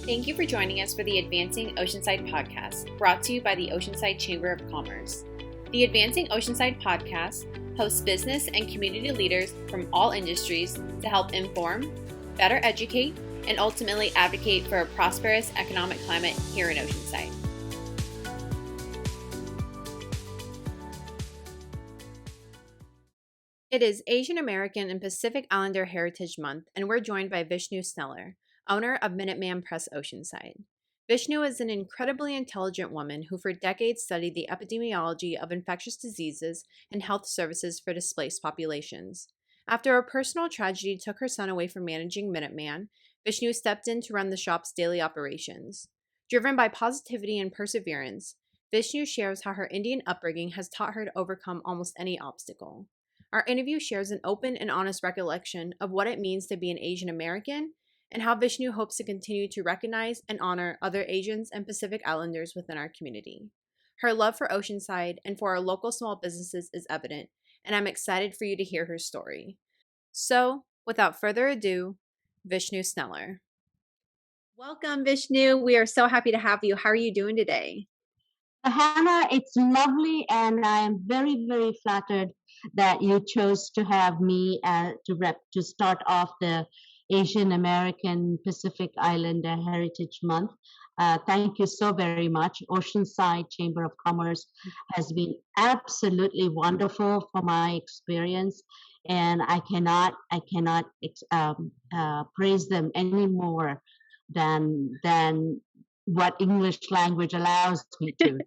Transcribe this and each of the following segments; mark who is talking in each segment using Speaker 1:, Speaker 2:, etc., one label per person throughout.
Speaker 1: Thank you for joining us for the Advancing Oceanside podcast, brought to you by the Oceanside Chamber of Commerce. The Advancing Oceanside podcast hosts business and community leaders from all industries to help inform, better educate, and ultimately advocate for a prosperous economic climate here in Oceanside. It is Asian American and Pacific Islander Heritage Month, and we're joined by Vishnu Sneller, owner of Minuteman Press Oceanside. Vishnu is an incredibly intelligent woman who for decades studied the epidemiology of infectious diseases and health services for displaced populations. After a personal tragedy took her son away from managing Minuteman, Vishnu stepped in to run the shop's daily operations. Driven by positivity and perseverance, Vishnu shares how her Indian upbringing has taught her to overcome almost any obstacle. Our interview shares an open and honest recollection of what it means to be an Asian American and how Vishnu hopes to continue to recognize and honor other Asians and Pacific Islanders within our community. Her love for Oceanside and for our local small businesses is evident, and I'm excited for you to hear her story. So, without further ado, Vishnu Sneller. Welcome, Vishnu. We are so happy to have you. How are you doing today?
Speaker 2: Hannah, it's lovely, and I am very, very flattered that you chose to have me to start off the Asian American Pacific Islander Heritage Month. Thank you so very much. Oceanside Chamber of Commerce has been absolutely wonderful for my experience, and I cannot praise them any more than what English language allows me to.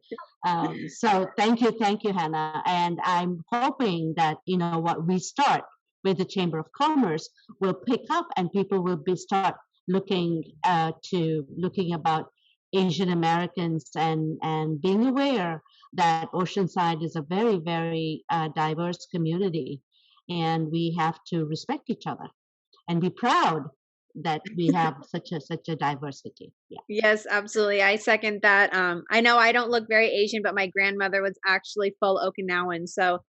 Speaker 2: So thank you, Hannah. And I'm hoping that, what we start with the Chamber of Commerce will pick up and people will start looking about Asian Americans and being aware that Oceanside is a very, very diverse community, and we have to respect each other and be proud that we have such a diversity. Yeah.
Speaker 1: Yes, absolutely. I second that. I know I don't look very Asian, but my grandmother was actually full Okinawan. So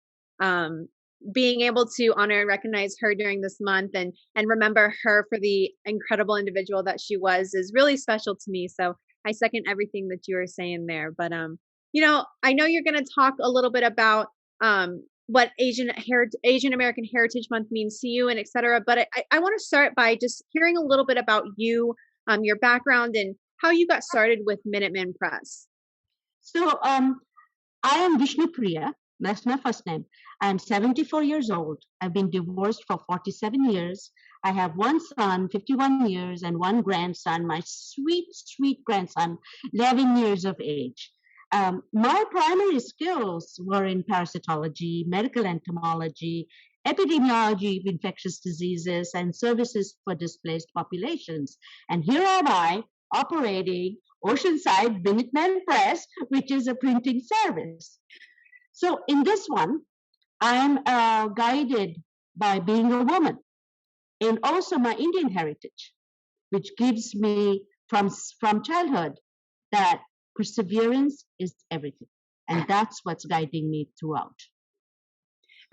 Speaker 1: being able to honor and recognize her during this month and remember her for the incredible individual that she was is really special to me. So I second everything that you were saying there. But I know you're going to talk a little bit about what Asian American Heritage Month means to you and et cetera. But I want to start by just hearing a little bit about you, your background and how you got started with Minuteman Press.
Speaker 2: So I am Vishnu Priya. That's my first name. I'm 74 years old. I've been divorced for 47 years. I have one son, 51 years, and one grandson, my sweet, sweet grandson, 11 years of age. My primary skills were in parasitology, medical entomology, epidemiology of infectious diseases, and services for displaced populations. And here am I operating Oceanside Minuteman Press, which is a printing service. So in this one, I'm guided by being a woman and also my Indian heritage, which gives me from childhood that perseverance is everything. And that's what's guiding me throughout.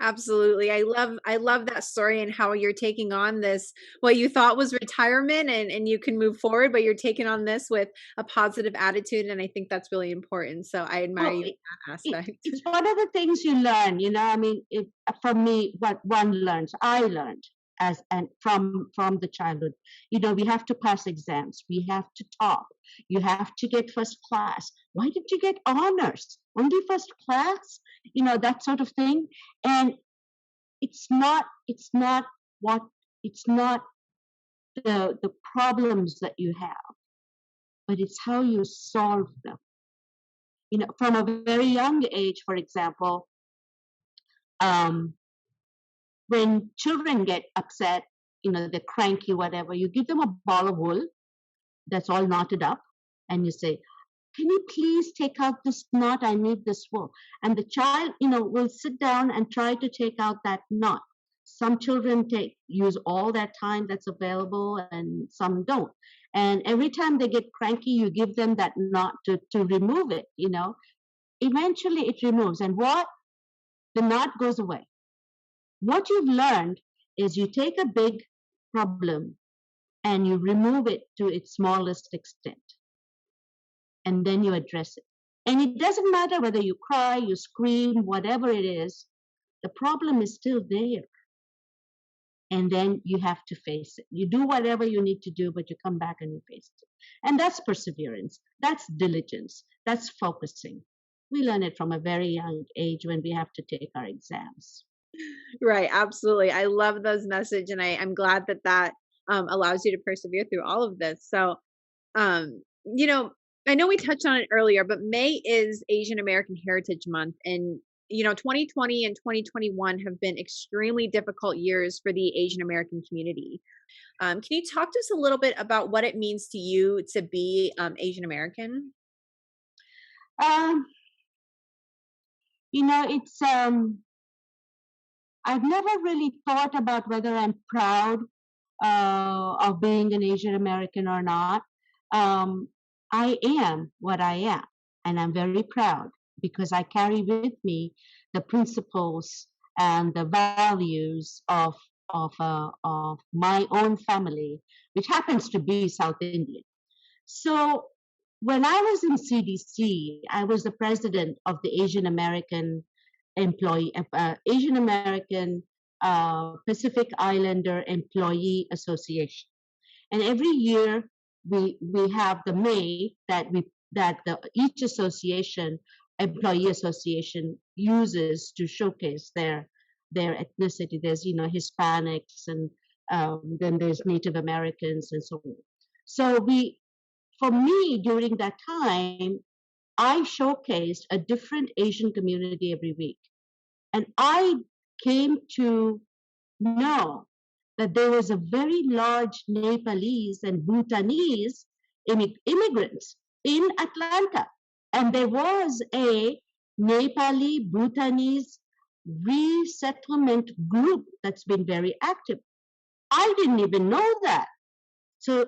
Speaker 1: Absolutely. I love that story and how you're taking on this, what you thought was retirement and you can move forward, but you're taking on this with a positive attitude. And I think that's really important. So I admire you in that aspect.
Speaker 2: It's one of the things you learn, for me, what one learns, I learned from the childhood, we have to pass exams. We have to top. You have to get first class. Why did you get honors? Only first class? That sort of thing. And it's not the problems that you have, but it's how you solve them. From a very young age, for example, when children get upset, they're cranky, whatever, you give them a ball of wool that's all knotted up, and you say, can you please take out this knot? I need this wool. And the child, will sit down and try to take out that knot. Some children use all that time that's available, and some don't. And every time they get cranky, you give them that knot to remove it, Eventually it removes. And the knot goes away. What you've learned is you take a big problem and you remove it to its smallest extent, and then you address it. And it doesn't matter whether you cry, you scream, whatever it is, the problem is still there. And then you have to face it. You do whatever you need to do, but you come back and you face it. And that's perseverance. That's diligence. That's focusing. We learn it from a very young age when we have to take our exams.
Speaker 1: Right, absolutely. I love those message, and I'm glad that allows you to persevere through all of this. So, um, you know, I know we touched on it earlier, but May is Asian American Heritage Month, and 2020 and 2021 have been extremely difficult years for the Asian American community. Can you talk to us a little bit about what it means to you to be Asian American?
Speaker 2: Um, it's I've never really thought about whether I'm proud of being an Asian American or not. Um, I am what I am, and I'm very proud because I carry with me the principles and the values of my own family, which happens to be South Indian. So when I was in CDC, I was the president of the Asian American Pacific Islander Employee Association. And every year we have the May that each employee association uses to showcase their ethnicity. There's Hispanics, and then there's Native Americans and so on. So for me during that time, I showcased a different Asian community every week. And I came to know that there was a very large Nepalese and Bhutanese immigrants in Atlanta. And there was a Nepali Bhutanese resettlement group that's been very active. I didn't even know that. So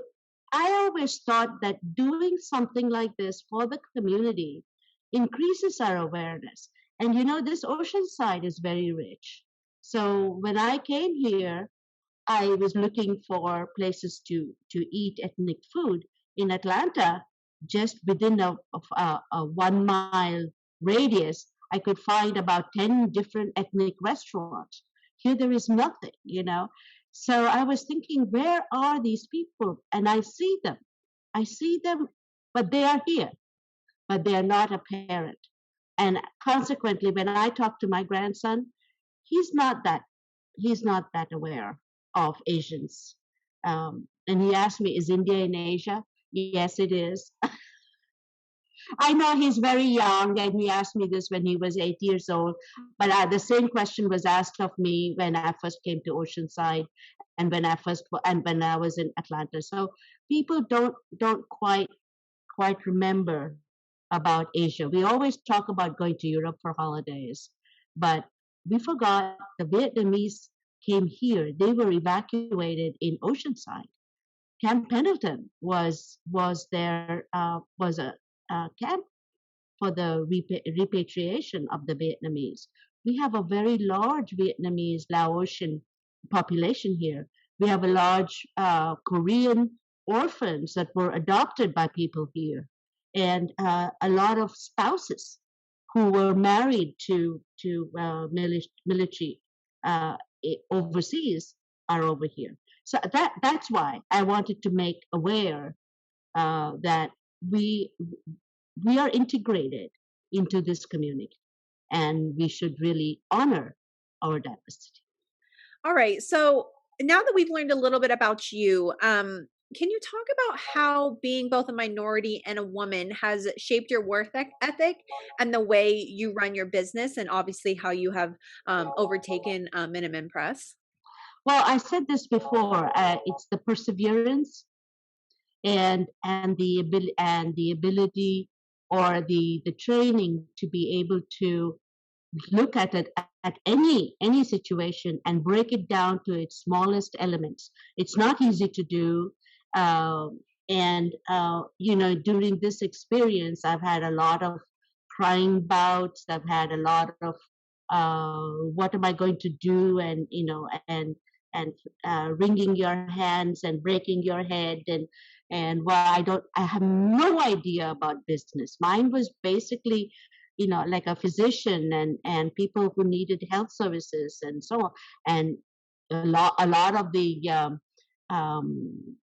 Speaker 2: I always thought that doing something like this for the community increases our awareness. And this Oceanside is very rich. So when I came here, I was looking for places to eat ethnic food in Atlanta. Just within a 1 mile radius, I could find about 10 different ethnic restaurants. Here there is nothing. So I was thinking, where are these people? And I see them. I see them, but they are here, but they are not apparent. And consequently, when I talk to my grandson, he's not that aware of Asians. And he asked me, "Is India in Asia?" Yes, it is. I know he's very young, and he asked me this when he was 8 years old. But the same question was asked of me when I first came to Oceanside, and when I was in Atlanta. So people don't quite remember about Asia. We always talk about going to Europe for holidays, but we forgot the Vietnamese came here. They were evacuated in Oceanside. Camp Pendleton was a camp for the repatriation of the Vietnamese. We have a very large Vietnamese Laotian population here. We have a large Korean orphans that were adopted by people here, and a lot of spouses who were married to military overseas are over here. So that's why I wanted to make aware that we we are integrated into this community, and we should really honor our diversity.
Speaker 1: All right. So now that we've learned a little bit about you, can you talk about how being both a minority and a woman has shaped your ethic and the way you run your business, and obviously how you have overtaken Minuteman Press?
Speaker 2: Well, I said this before. It's the perseverance and the ability or the training to be able to look at it at any situation and break it down to its smallest elements. It's not easy to do. And during this experience, I've had a lot of crying bouts. I've had a lot of what am I going to do, and and wringing your hands and breaking your head, and well, I have no idea about business. Mine was basically, like a physician and people who needed health services and so on, and a lot of the um,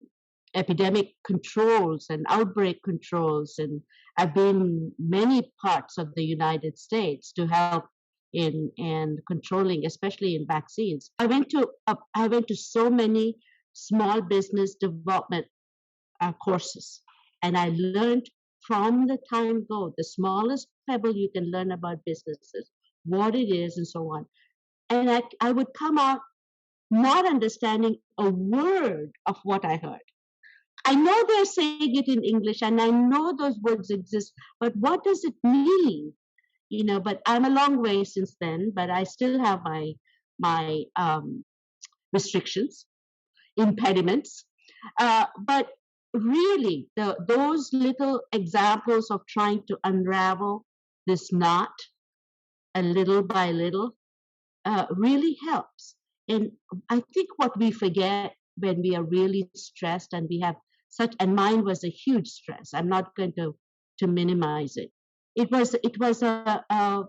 Speaker 2: epidemic controls and outbreak controls, and I've been many parts of the United States to help in controlling, especially in vaccines. I went to so many small business development courses, and I learned from the time go the smallest pebble you can learn about businesses, what it is, and so on. And I would come out not understanding a word of what I heard. I know they're saying it in English and I know those words exist, but what does it mean? But I'm a long way since then, but I still have my restrictions, impediments. But really, those little examples of trying to unravel this knot a little by little really helps. And I think what we forget when we are really stressed and we have and mine was a huge stress. I'm not going to minimize it. It was a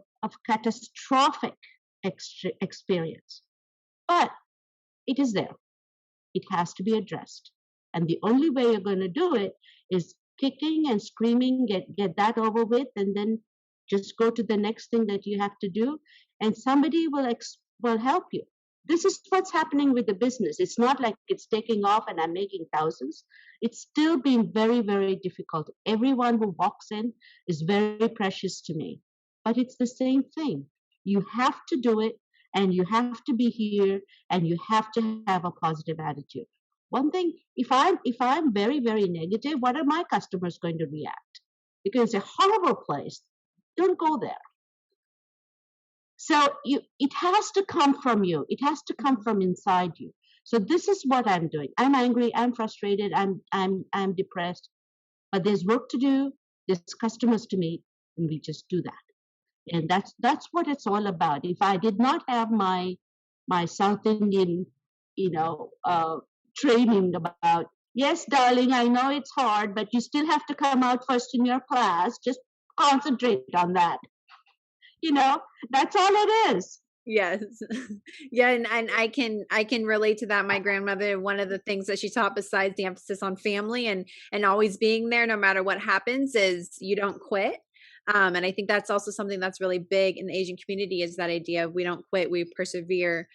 Speaker 2: catastrophic experience, but it is there. It has to be addressed, and the only way you're going to do it is kicking and screaming, get that over with, and then just go to the next thing that you have to do, and somebody will help you. This is what's happening with the business. It's not like it's taking off and I'm making thousands. It's still being very, very difficult. Everyone who walks in is very precious to me. But it's the same thing. You have to do it, and you have to be here, and you have to have a positive attitude. One thing, if I'm very, very negative, what are my customers going to react? Because it's a horrible place. Don't go there. So it has to come from you. It has to come from inside you. So this is what I'm doing. I'm angry. I'm frustrated. I'm depressed. But there's work to do. There's customers to meet, and we just do that. And that's what it's all about. If I did not have my South Indian, training about, yes, darling, I know it's hard, but you still have to come out first in your class. Just concentrate on that. You know, that's all it is.
Speaker 1: Yes. Yeah, and I can relate to that. My grandmother, one of the things that she taught besides the emphasis on family and always being there no matter what happens is you don't quit. And I think that's also something that's really big in the Asian community is that idea of we don't quit, we persevere.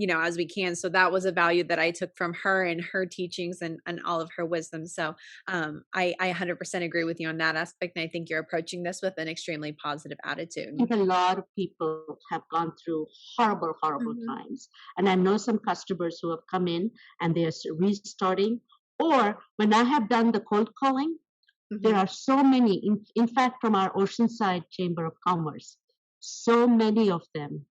Speaker 1: As we can. So that was a value that I took from her and her teachings and all of her wisdom. So I 100% agree with you on that aspect. And I think you're approaching this with an extremely positive attitude.
Speaker 2: I think a lot of people have gone through horrible, horrible times. And I know some customers who have come in and they are restarting. Or when I have done the cold calling, there are so many, in fact, from our Oceanside Chamber of Commerce, so many of them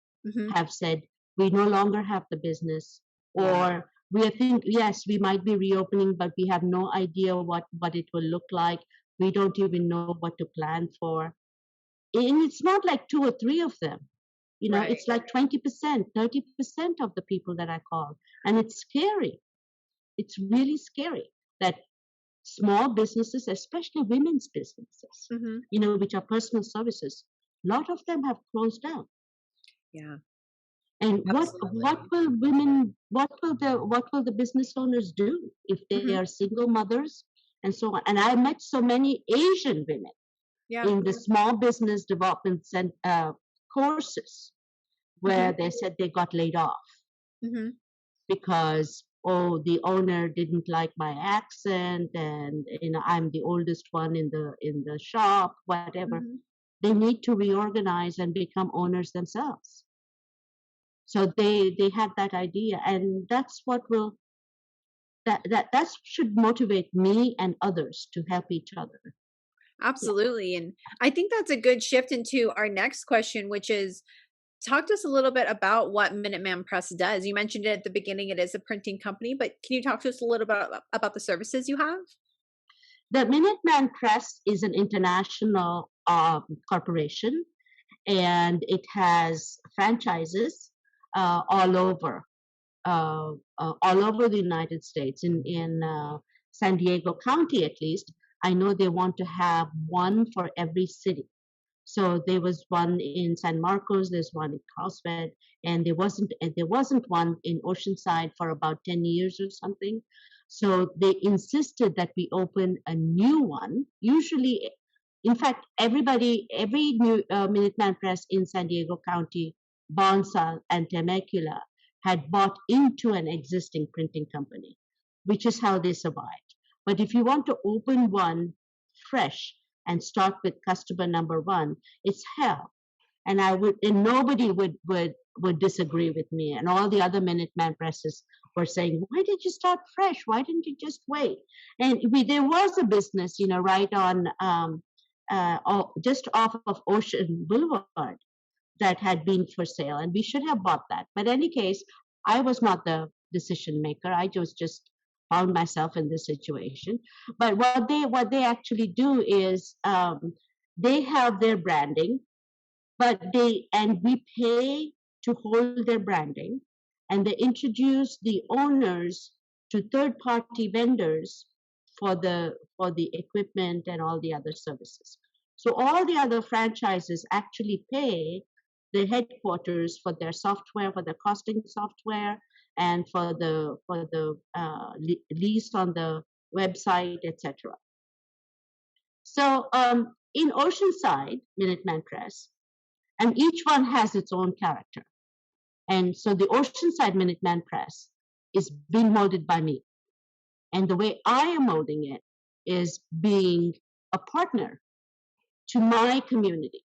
Speaker 2: have said, we no longer have the business, or we think, yes, we might be reopening, but we have no idea what it will look like. We don't even know what to plan for. And it's not like two or three of them. It's like 20%, 30% of the people that I call. And it's scary. It's really scary that small businesses, especially women's businesses, which are personal services, a lot of them have closed down.
Speaker 1: Yeah.
Speaker 2: And what will the business owners do if they are single mothers and so on? And I met so many Asian women in the small business development courses where they said they got laid off because the owner didn't like my accent, and I'm the oldest one in the shop, whatever. They need to reorganize and become owners themselves. So they have that idea, and that's what that should motivate me and others to help each other.
Speaker 1: Absolutely. And I think that's a good shift into our next question, which is talk to us a little bit about what Minuteman Press does. You mentioned it at the beginning, it is a printing company, but can you talk to us a little bit about the services you have?
Speaker 2: The Minuteman Press is an international corporation, and it has franchises all over. all over the United States. In San Diego County, at least, I know they want to have one for every city. So there was one in San Marcos, there's one in Carlsbad, and there wasn't one in Oceanside for about 10 years or something. So they insisted that we open a new one. Usually, in fact, every new Minuteman Press in San Diego County, Bonsall and Temecula had bought into an existing printing company, which is how they survived. But if you want to open one fresh and start with customer number one, it's hell. And nobody would disagree with me. And all the other Minuteman presses were saying, "Why did you start fresh? Why didn't you just wait?" And there was a business, right on just off of Ocean Boulevard that had been for sale, and we should have bought that. But in any case, I was not the decision maker. I just found myself in this situation. But what they actually do is they have their branding, but we pay to hold their branding, and they introduce the owners to third party vendors for the equipment and all the other services. So all the other franchises actually pay the headquarters for their software, for their costing software, and for the lease on the website, etc. So in Oceanside, Minuteman Press, and each one has its own character. And so the Oceanside Minuteman Press is being molded by me. And the way I am molding it is being a partner to my community.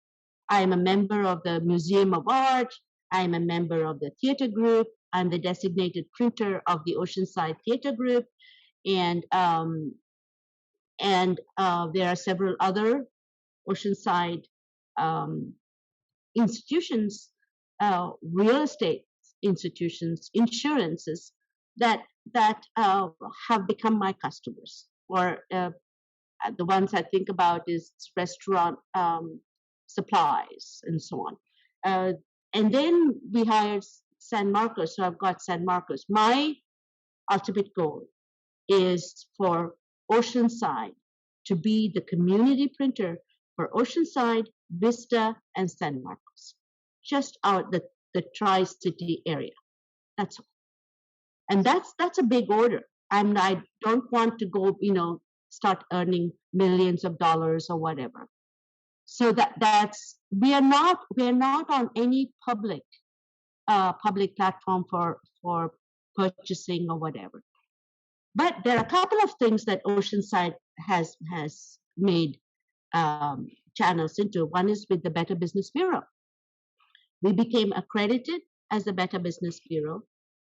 Speaker 2: I am a member of the Museum of Art. I am a member of the theater group. I'm the designated printer of the Oceanside Theater Group. And there are several other Oceanside institutions, real estate institutions, insurances that have become my customers. Or the ones I think about is restaurant supplies and so on. And then we hired San Marcos, so I've got San Marcos. My ultimate goal is for Oceanside to be the community printer for Oceanside, Vista, and San Marcos, just out the Tri-City area. That's all. And that's a big order. I don't want to go, start earning millions of dollars or whatever. So we are not on any public platform for purchasing or whatever. But there are a couple of things that Oceanside has made channels into. One is with the Better Business Bureau. We became accredited as the Better Business Bureau.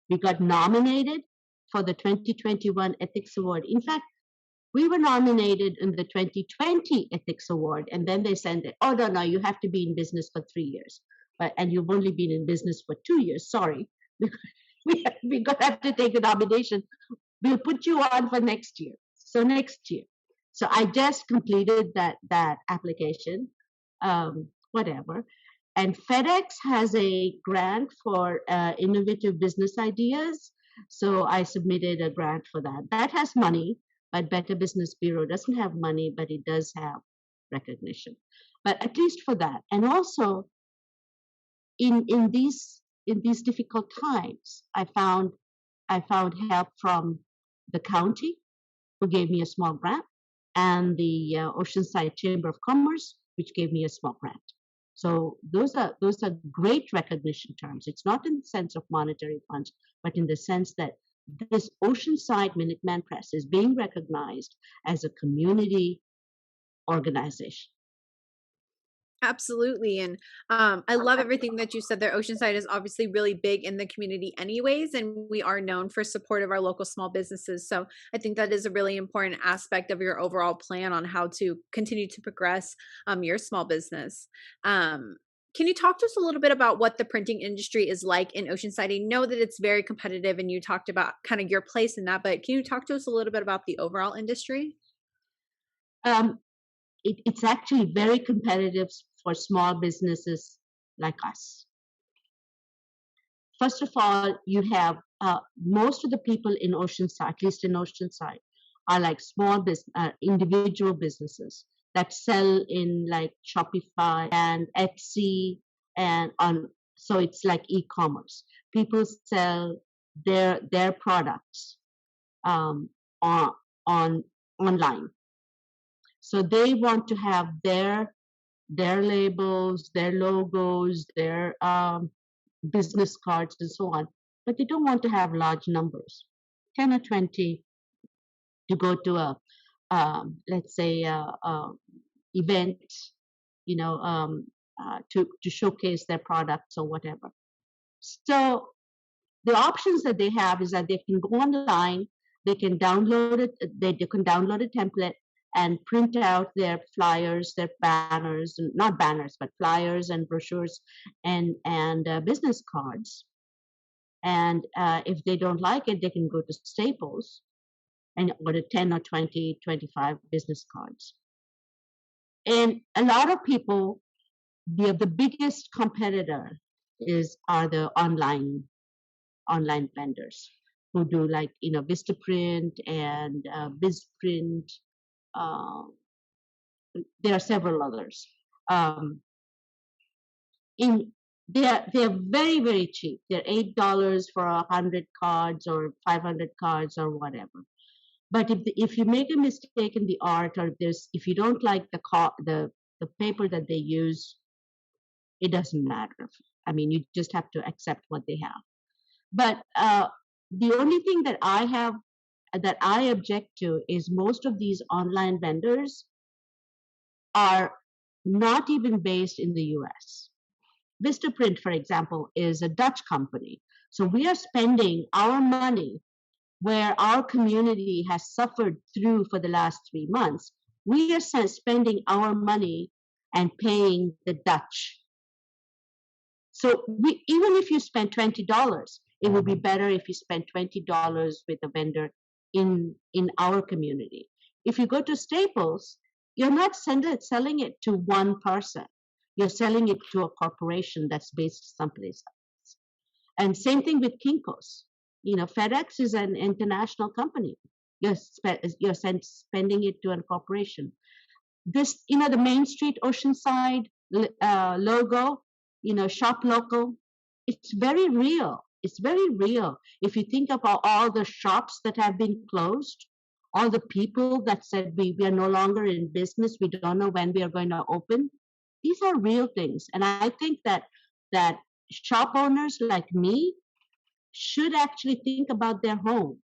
Speaker 2: We got nominated for the 2021 Ethics Award. In fact, we were nominated in the 2020 Ethics Award, and then they said, "Oh no, you have to be in business for 3 years, and you've only been in business for 2 years. Sorry, we're gonna have to take a nomination. We'll put you on for next year." So next year. So I just completed that application, whatever. And FedEx has a grant for innovative business ideas. So I submitted a grant for that. That has money, but Better Business Bureau doesn't have money, but it does have recognition. But at least for that. And also in these difficult times, I found help from the county, who gave me a small grant, and the Oceanside Chamber of Commerce, which gave me a small grant. So those are great recognition terms. It's not in the sense of monetary funds, but in the sense that this Oceanside Minuteman Press is being recognized as a community organization.
Speaker 1: Absolutely. And I love everything that you said there. Oceanside is obviously really big in the community, anyways, and we are known for support of our local small businesses. So I think that is a really important aspect of your overall plan on how to continue to progress your small business. Can you talk to us a little bit about what the printing industry is like in Oceanside? I know that it's very competitive, and you talked about kind of your place in that, but can you talk to us a little bit about the overall industry?
Speaker 2: It's actually very competitive for small businesses like us. First of all, you have most of the people in Oceanside, at least in Oceanside, are like small individual businesses that sell in like Shopify and Etsy and on. So it's like e-commerce. People sell their products um, on, on online. So they want to have their labels, their logos, their business cards, and so on. But they don't want to have large numbers, 10 or 20, to go to a, let's say, event, you know, to showcase their products or whatever. So the options that they have is that they can go online, they can download it, they can download a template and print out their flyers, their banners, not banners, but flyers and brochures and business cards. And if they don't like it, they can go to Staples and order 10 or 20, 25 business cards. And a lot of people, the biggest competitor are the online vendors who do like Vistaprint and BizPrint. Uh, there are several others. Um, in they're very very cheap. They're $8 for 100 cards or 500 cards or whatever. But if you make a mistake in the art, or if you don't like the paper that they use, it doesn't matter. I mean, you just have to accept what they have. But the only thing that I object to is most of these online vendors are not even based in the US. Vistaprint, for example, is a Dutch company. So we are spending our money where our community has suffered through for the last 3 months. We are spending our money and paying the Dutch. So even if you spend $20, it would be better if you spend $20 with a vendor in our community. If you go to Staples, you're not selling it to one person. You're selling it to a corporation that's based someplace else. And same thing with Kinko's. FedEx is an international company. You're spending it to a corporation. This, the Main Street Oceanside logo, shop local, it's very real. It's very real. If you think about all the shops that have been closed, all the people that said we are no longer in business, we don't know when we are going to open, these are real things. And I think that shop owners like me should actually think about their home.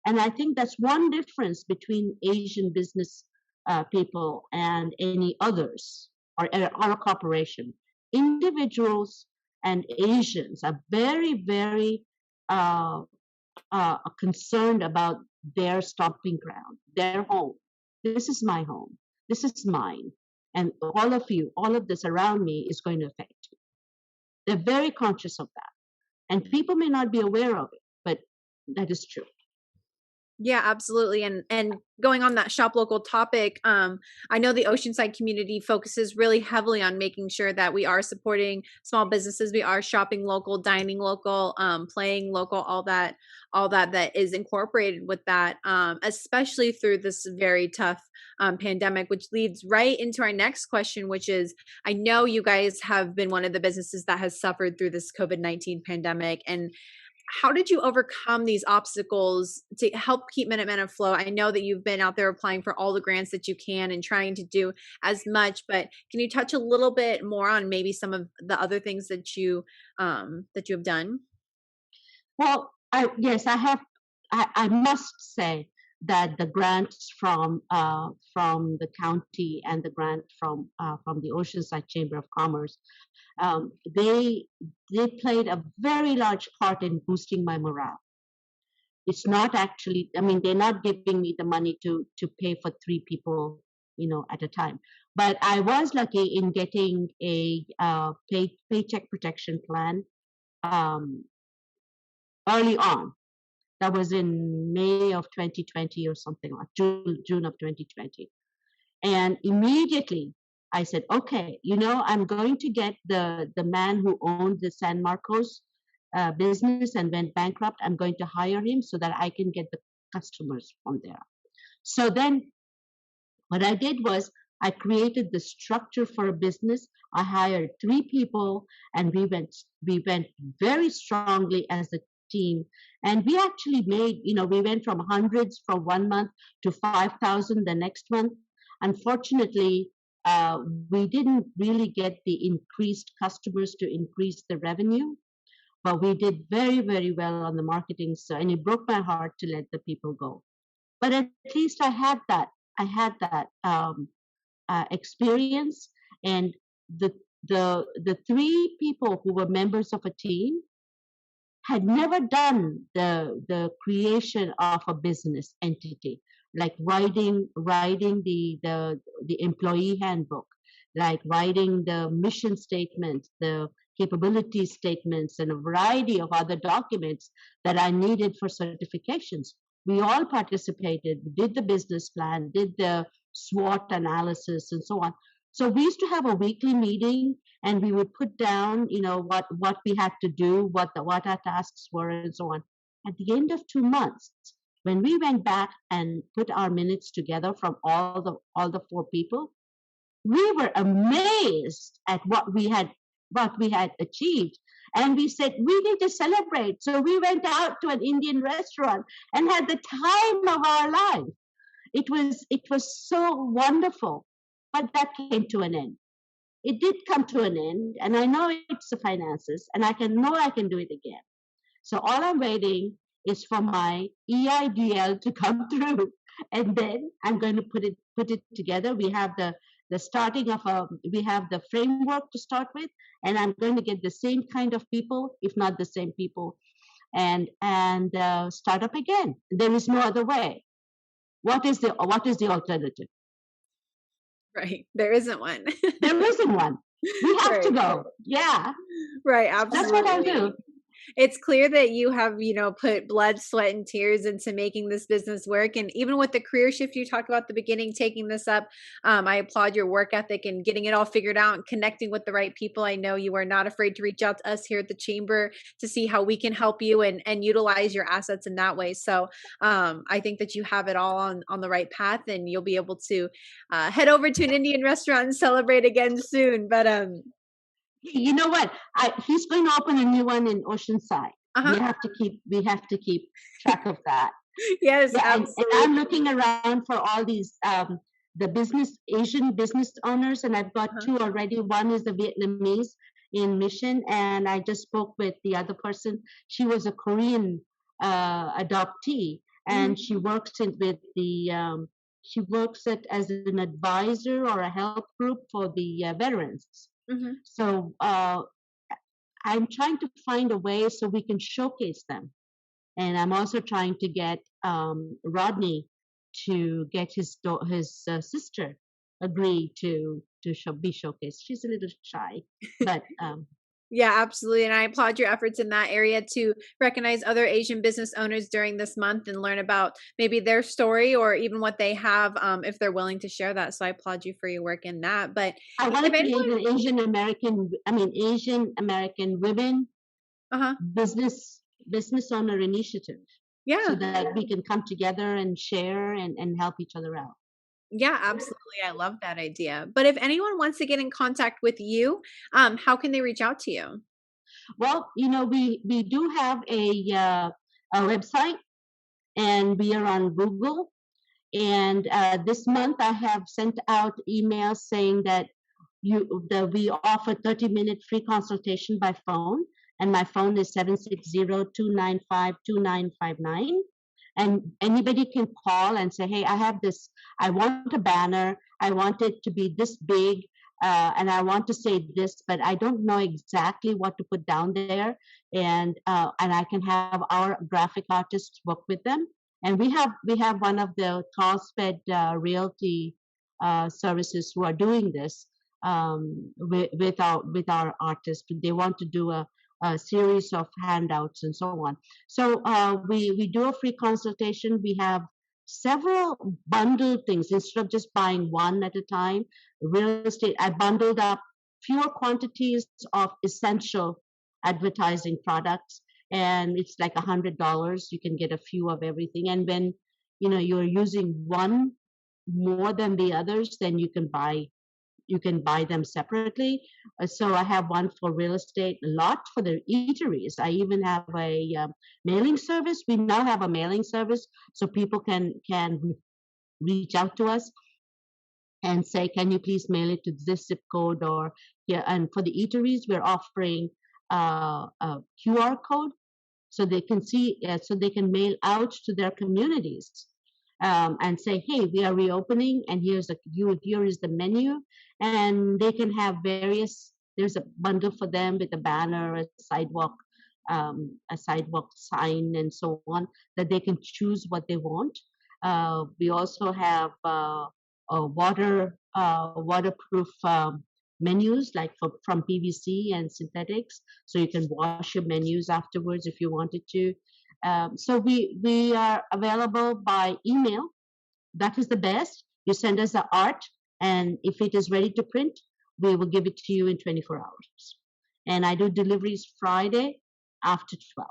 Speaker 2: And I think that's one difference between Asian business people and any others, or a corporation. Individuals and Asians are very, very concerned about their stomping ground, their home. This is my home. This is mine. And all of this around me is going to affect you. They're very conscious of that. And people may not be aware of it, but that is true.
Speaker 1: Yeah, absolutely. And going on that shop local topic, I know the Oceanside community focuses really heavily on making sure that we are supporting small businesses. We are shopping local, dining local, playing local, all that is incorporated with that, especially through this very tough pandemic, which leads right into our next question, which is, I know you guys have been one of the businesses that has suffered through this COVID-19 pandemic, and how did you overcome these obstacles to help keep Minutemen afloat? I know that you've been out there applying for all the grants that you can and trying to do as much, but can you touch a little bit more on maybe some of the other things that you have done?
Speaker 2: Well, yes, I have. I must say that the grants from the county and the grant from the Oceanside Chamber of Commerce, they played a very large part in boosting my morale. It's not actually, I mean, they're not giving me the money to pay for 3 people, at a time. But I was lucky in getting a paycheck protection plan early on. That was in May of 2020 or something like June of 2020. And immediately I said, okay, I'm going to get the man who owned the San Marcos business and went bankrupt, I'm going to hire him so that I can get the customers from there. So then what I did was I created the structure for a business. I hired 3 people, and we went very strongly as a team. And we actually made, we went from hundreds from 1 month to 5,000 the next month. Unfortunately, we didn't really get the increased customers to increase the revenue, but we did very, very well on the marketing side, and it broke my heart to let the people go. But at least I had that experience, and the the 3 people who were members of a team had never done the creation of a business entity, like writing the employee handbook, like writing the mission statements, the capability statements, and a variety of other documents that I needed for certifications. We all participated, did the business plan, did the SWOT analysis, and so on. So we used to have a weekly meeting, and we would put down, what we had to do, what our tasks were, and so on. At the end of 2 months, when we went back and put our minutes together from all the 4 people, we were amazed at what we had achieved. And we said, we need to celebrate. So we went out to an Indian restaurant and had the time of our life. It was so wonderful, but that came to an end. It did come to an end, and I know it's the finances, and I can do it again. So all I'm waiting is for my EIDL to come through, and then I'm going to put it together. We have the starting of we have the framework to start with, and I'm going to get the same kind of people, if not the same people, and start up again. There is no other way. What is the alternative?
Speaker 1: Right. There isn't one.
Speaker 2: There isn't one. We have to
Speaker 1: Right.
Speaker 2: go. Yeah,
Speaker 1: Right.
Speaker 2: that's what I
Speaker 1: Absolutely.
Speaker 2: do.
Speaker 1: It's clear that you have, put blood, sweat, and tears into making this business work. And even with the career shift you talked about at the beginning, taking this up, I applaud your work ethic and getting it all figured out and connecting with the right people. I know you are not afraid to reach out to us here at the chamber to see how we can help you and utilize your assets in that way. So I think that you have it all on the right path, and you'll be able to head over to an Indian restaurant and celebrate again soon. But
Speaker 2: Hey, you know what? He's going to open a new one in Oceanside. We
Speaker 1: uh-huh.
Speaker 2: have to keep track of that.
Speaker 1: Yes,
Speaker 2: Yeah, and
Speaker 1: absolutely.
Speaker 2: I'm looking around for all these the Asian business owners, and I've got
Speaker 1: Uh-huh.
Speaker 2: 2 already. One is a Vietnamese in Mission, and I just spoke with the other person. She was a Korean adoptee, and
Speaker 1: Mhm.
Speaker 2: she works as an advisor or a help group for the veterans.
Speaker 1: Mhm.
Speaker 2: So I'm trying to find a way so we can showcase them. And I'm also trying to get Rodney to get his sister agree to be showcased. She's a little shy, but
Speaker 1: Yeah, absolutely. And I applaud your efforts in that area to recognize other Asian business owners during this month and learn about maybe their story or even what they have, if they're willing to share that. So I applaud you for your work in that. But
Speaker 2: I want
Speaker 1: if
Speaker 2: to create
Speaker 1: anyone,
Speaker 2: an Asian American women
Speaker 1: uh-huh.
Speaker 2: business owner initiative so
Speaker 1: Yeah.
Speaker 2: that we can come together and share and help each other out.
Speaker 1: Yeah, absolutely. I love that idea. But if anyone wants to get in contact with you, how can they reach out to you?
Speaker 2: Well, we do have a website, and we are on Google. And this month, I have sent out emails saying that we offer 30-minute free consultation by phone, and my phone is 760-295-2959. And anybody can call and say, hey, I have this, I want a banner, I want it to be this big, and I want to say this, but I don't know exactly what to put down there. And I can have our graphic artists work with them. And we have one of the Carlsbad Realty services who are doing this with our artists. They want to do a series of handouts and so on. So we do a free consultation. We have several bundled things instead of just buying one at a time. Real estate, I bundled up fewer quantities of essential advertising products, and it's like $100. You can get a few of everything, and when you're using one more than the others, then you can buy them separately. So I have one for real estate, a lot for the eateries. I even have a mailing service. We now have a mailing service, so people can reach out to us and say, can you please mail it to this zip code? Or yeah, and for the eateries, we're offering a QR code so they can see, so they can mail out to their communities, and say, hey, we are reopening, and here is the menu, and they can have various. There's a bundle for them with a banner, a sidewalk sign, and so on, that they can choose what they want. We also have waterproof menus, like from PVC and synthetics, so you can wash your menus afterwards if you wanted to. So we are available by email. That is the best. You send us the art, and if it is ready to print, we will give it to you in 24 hours. And I do deliveries Friday after 12.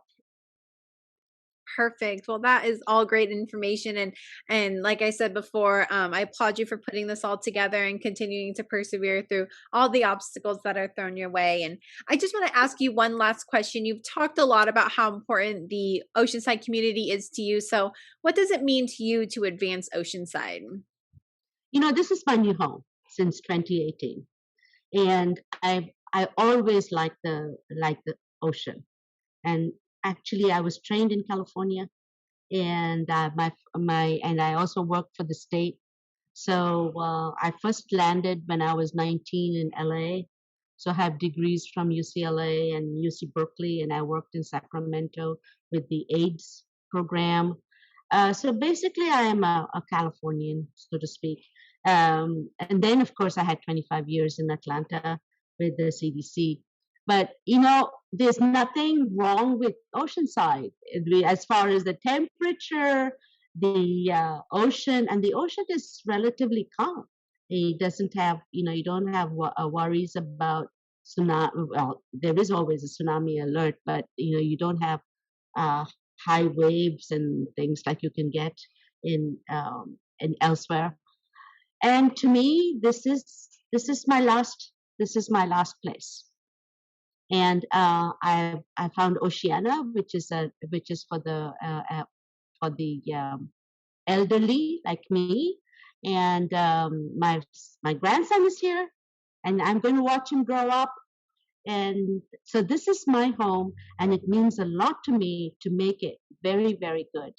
Speaker 1: Perfect. Well, that is all great information, and like I said before, I applaud you for putting this all together and continuing to persevere through all the obstacles that are thrown your way. And I just want to ask you one last question. You've talked a lot about how important the Oceanside community is to you. So, what does it mean to you to advance Oceanside?
Speaker 2: This is my new home since 2018, and I always liked the ocean. And actually, I was trained in California, and and I also worked for the state. So I first landed when I was 19 in LA. So I have degrees from UCLA and UC Berkeley, and I worked in Sacramento with the AIDS program. So basically, I am a Californian, so to speak. And then, of course, I had 25 years in Atlanta with the CDC. But there's nothing wrong with Oceanside as far as the temperature, the ocean, and the ocean is relatively calm. It doesn't have, you don't have worries about tsunami. Well, there is always a tsunami alert, but you don't have uh, high waves and things like you can get in elsewhere. And to me, this is my last place. And I found Oceana, which is for the elderly like me, and my grandson is here, and I'm going to watch him grow up. And so this is my home, and it means a lot to me to make it very, very good.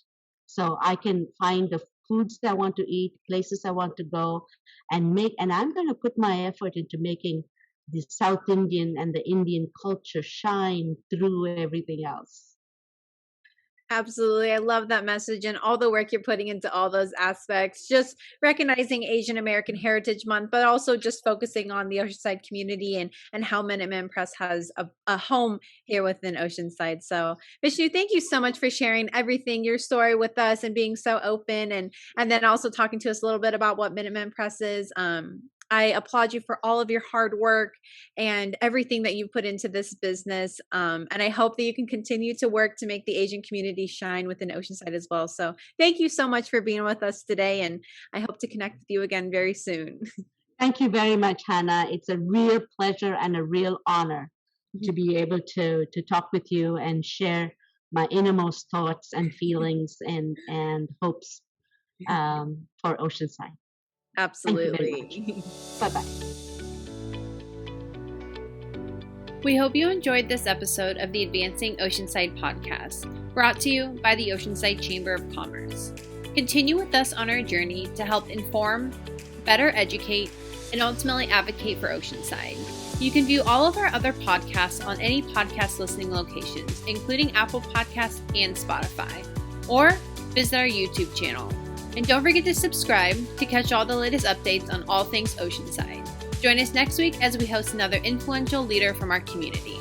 Speaker 2: So I can find the foods that I want to eat, places I want to go, and I'm going to put my effort into making the South Indian and the Indian culture shine through everything else.
Speaker 1: Absolutely. I love that message and all the work you're putting into all those aspects. Just recognizing Asian American Heritage Month, but also just focusing on the Oceanside community and how Minuteman Press has a home here within Oceanside. So, Vishnu, thank you so much for sharing everything, your story with us, and being so open, and then also talking to us a little bit about what Minuteman Press is. I applaud you for all of your hard work and everything that you put into this business. And I hope that you can continue to work to make the Asian community shine within Oceanside as well. So thank you so much for being with us today. And I hope to connect with you again very soon.
Speaker 2: Thank you very much, Hannah. It's a real pleasure and a real honor to be able to talk with you and share my innermost thoughts and feelings and hopes for Oceanside.
Speaker 1: Absolutely.
Speaker 2: Bye-bye.
Speaker 1: We hope you enjoyed this episode of the Advancing Oceanside podcast, brought to you by the Oceanside Chamber of Commerce. Continue with us on our journey to help inform, better educate, and ultimately advocate for Oceanside. You can view all of our other podcasts on any podcast listening locations, including Apple Podcasts and Spotify, or visit our YouTube channel. And don't forget to subscribe to catch all the latest updates on all things Oceanside. Join us next week as we host another influential leader from our community.